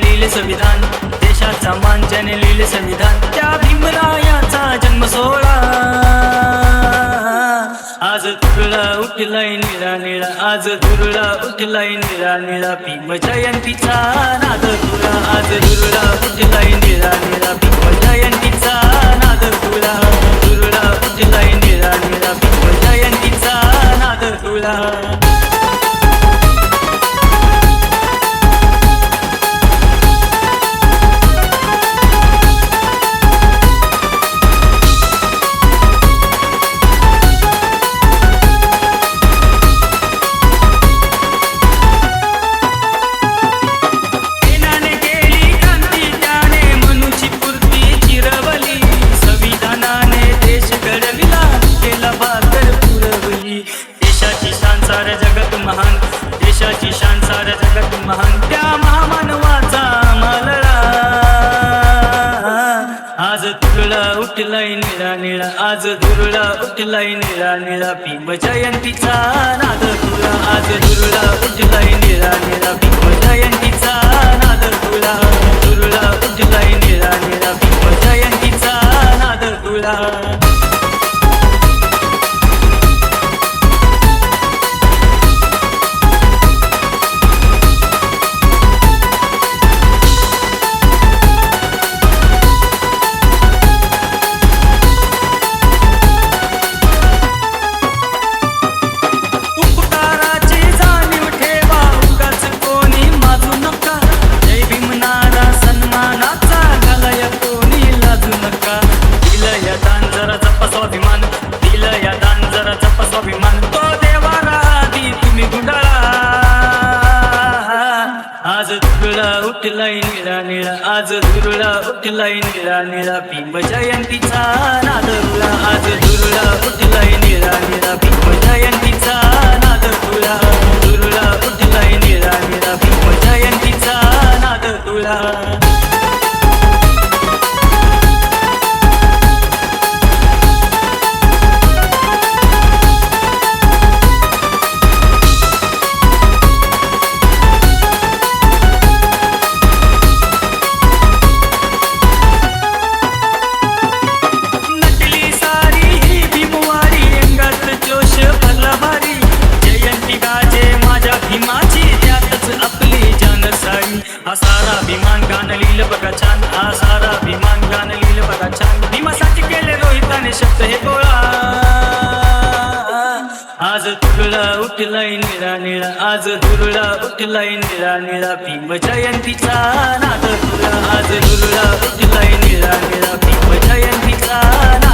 लिहिले संविधान, देशाचा मान ज्याने लिहिले संविधान, त्या भीमरायाचा जन्म सोहळा. आज धुरळा उठलाय निळा निळा, आज धुरळा उठलाय निळा निळा, भीम जयंतीचा नाद खुळा. आज धुरळा उठलाय निळा निळा, भीम जयंतीचा नाद खुळा. धुरळा उठलाय निळा निळा, भीम जयंतीचा नाद खुळा. देशाची शान साऱ्या जगत महान, देशाची शान साऱ्या जगत महान, त्या महामानवाचा मालळा. आज धुरळा उठलाय निळा निळा, आज धुरळा उठलाय निळा निळा, भीम जयंतीचा नाद खुळा. आज धुरळा उठलाय निळा निळा, भीम जयंतीचा नाद खुळा. धुरळा उठलाय निळा निळा, भीम जयंतीचा नाद खुळा. आज धुरळा उठलाय निळा निळा, आज धुरळा उठलाय निळा निळा, भीम जयंतीचा नाद खुळा. आज धुरळा उठलाय निळा निळा, भीम जयंतीचा नाद खुळा. धुरळा उठलाय निळा निळा, भीम जयंतीचा नाद खुळा. हा सारा अभिमान गाणं लिहिलं बघा छान, हा सारा अभिमान गाणं लिहिलं बघा छान, भीमासाठी केले रोहिताने शब्द हे गोळा. आज धुरळा उठलाय निळा निळा, आज धुरळा उठलाय निळा निळा, भीम जयंतीचा नाद खुळा. आज धुरळा उठलाय निळा निळा, भीम जयंतीचा नाद